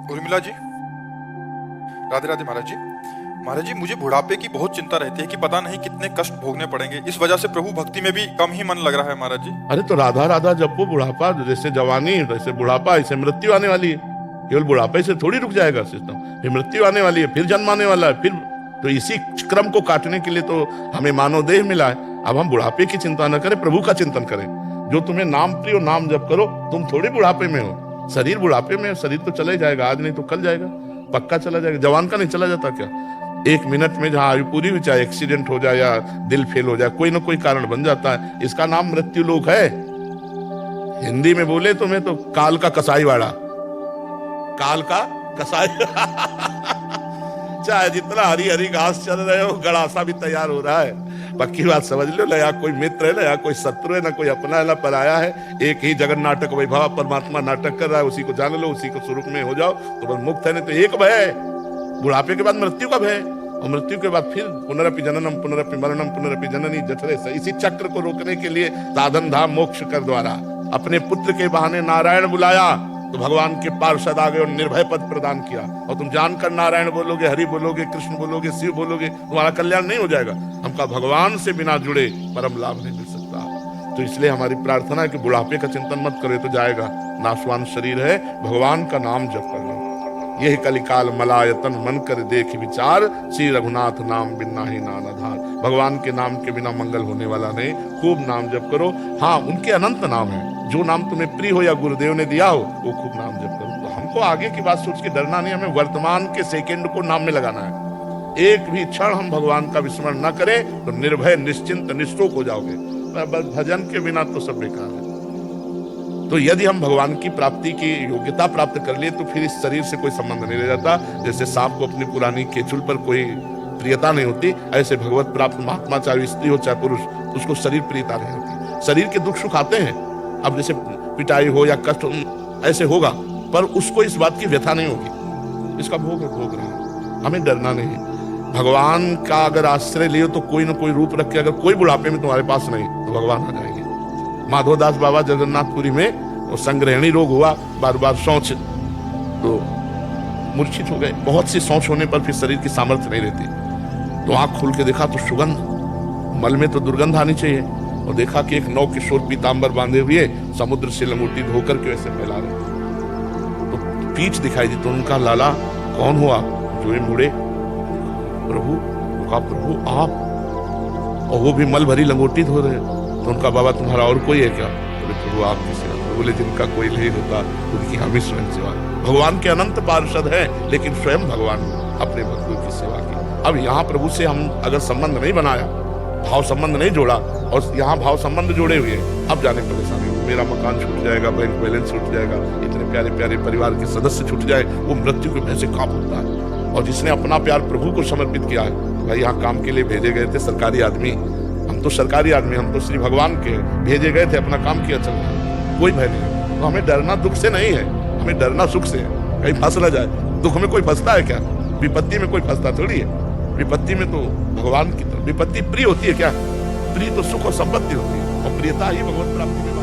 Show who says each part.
Speaker 1: उर्मिला जी, राधे राधे महाराज जी। महाराज जी, मुझे बुढ़ापे की बहुत चिंता रहती है कि पता नहीं कितने कष्ट भोगने पड़ेंगे। इस वजह से प्रभु भक्ति में भी कम ही मन लग रहा है महाराज जी।
Speaker 2: अरे तो राधा राधा जपो, बुढ़ापा जैसे जवानी वैसे बुढ़ापा, ऐसे मृत्यु आने वाली है। केवल बुढ़ापे से थोड़ी रुक जाएगा सिस्टम, फिर मृत्यु आने वाली है, फिर जन्म आने वाला है, फिर तो इसी क्रम को काटने के लिए तो हमें मानव देह मिला है। अब हम बुढ़ापे की चिंता न करें, प्रभु का चिंतन करें। जो तुम्हें नाम प्रिय नाम जप करो, तुम थोड़ी बुढ़ापे में हो। शरीर बुढ़ापे में है, शरीर तो चले जाएगा, आज नहीं तो कल जाएगा, पक्का चला जाएगा। जवान का नहीं चला जाता क्या? 1 मिनट में जहां आयु पूरी हुई, चाहे एक्सीडेंट हो जाए या दिल फेल हो जाए, कोई ना कोई कारण बन जाता है। इसका नाम मृत्यु लोक है। हिंदी में बोले तो मैं तो काल का कसाई वाड़ा, काल का कसाई चाहे जितना हरी हरी घास चल रहे हो, गड़ासा भी तैयार हो रहा है। पक्की बात समझ लो, ना यहाँ कोई मित्र है, ना यहाँ कोई शत्रु है, ना कोई अपना है ना पराया है। एक ही जगन नाटक वैभव परमात्मा नाटक कर रहा है, उसी को जान लो, उसी को स्वरूप में हो जाओ तो बस मुक्त है। नहीं तो एक भय है, बुढ़ापे के बाद मृत्यु का भय, और मृत्यु के बाद फिर पुनरपि जननम पुनरपि मरणम पुनरपि जननी जठरे से। इसी चक्र को रोकने के लिए साधन धाम मोक्ष कर द्वारा अपने पुत्र के बहाने नारायण बुलाया, तो भगवान के पार्षद आ गए और निर्भय पद प्रदान किया। और तुम जानकर नारायण बोलोगे, हरि बोलोगे, कृष्ण बोलोगे, शिव बोलोगे, तुम्हारा कल्याण नहीं हो जाएगा। हमका भगवान से बिना जुड़े परम लाभ नहीं मिल सकता। तो इसलिए हमारी प्रार्थना है कि बुढ़ापे का चिंतन मत करो, तो जाएगा, नाशवान शरीर है, भगवान का नाम जप कर लो। यही कलिकाल मलायतन मन कर देख विचार, श्री रघुनाथ नाम बिना ही नान आधार। भगवान के नाम के बिना मंगल होने वाला नहीं। खूब नाम जप करो। हाँ, उनके अनंत नाम है, जो नाम तुम्हें प्रिय हो या गुरुदेव ने दिया हो, वो खूब नाम जप करो। तो हमको आगे की बात सोच के डरना नहीं, हमें वर्तमान के सेकंड को नाम में लगाना है। एक भी क्षण हम भगवान का विस्मरण न करें तो निर्भय निश्चिंत निष्ठोक हो जाओगे। बस भजन के बिना तो सब बेकार है। तो यदि हम भगवान की प्राप्ति की योग्यता प्राप्त कर लिए तो फिर इस शरीर से कोई संबंध नहीं रह जाता। जैसे सांप को अपनी पुरानी केचुल पर कोई प्रियता नहीं होती, ऐसे भगवत प्राप्त महात्मा, चाहे स्त्री हो चाहे पुरुष, उसको शरीर प्रियता नहीं होती। शरीर के दुख सुख आते हैं, अब जैसे पिटाई हो या कष्ट ऐसे होगा, पर उसको इस बात की व्यथा नहीं होगी। इसका भोग रहे, हमें डरना नहीं। भगवान का अगर आश्रय लियो तो कोई ना कोई रूप रख के, अगर कोई बुढ़ापे में तुम्हारे पास नहीं तो भगवान आ जाएंगे। माधोदास बाबा जगन्नाथपुरी में वो संग्रहणी रोग हुआ, बार बार शौच, तो मूर्छित हो गए। बहुत सी शौच होने पर फिर शरीर की सामर्थ्य नहीं रहती। तो आंख खोल के देखा तो सुगंध, मल में तो दुर्गंध आनी चाहिए, और देखा कि एक नौ किशोर पीतांबर बांधे हुए समुद्र से लंगोटी धोकर के वैसे फैला रहे। तो पीठ दिखाई दी, तो उनका लाला कौन हुआ? जो ये मुड़े प्रभु, कहा प्रभु आप, और वो भी मल भरी लंगोटी धो रहे। तो उनका बाबा तुम्हारा और कोई है क्या? बोले प्रभु आप किसी और। बोले जिनका कोई नहीं होता उनकी हम ही स्वयं सेवा। भगवान के अनंत पार्षद हैं, लेकिन स्वयं भगवान अपने भक्तों की सेवा की। अब यहाँ प्रभु से हम अगर संबंध नहीं बनाया, भाव संबंध नहीं जोड़ा, और यहाँ भाव संबंध जोड़े हुए, अब जाने परेशानी हो। मेरा मकान छूट जाएगा, बैंक बैलेंस छूट जाएगा, इतने प्यारे प्यारे परिवार के सदस्य छूट जाए, वो मृत्यु के भय से कांप उठता है। और जिसने अपना प्यार प्रभु को समर्पित किया है, भाई यहाँ काम के लिए भेजे गए थे सरकारी आदमी, हम तो सरकारी आदमी, हम तो श्री भगवान के भेजे गए थे, अपना काम किया, चल कोई भय नहीं। तो हमें डरना दुख से नहीं है, हमें डरना सुख से है। कहीं फंस न जाए। दुख में कोई फंसता है क्या? विपत्ति में कोई फंसता थोड़ी है। विपत्ति में तो भगवान की तरफ, विपत्ति प्रिय होती है क्या? प्रिय तो सुख और संपत्ति होती है, और प्रियता ही भगवत प्राप्ति में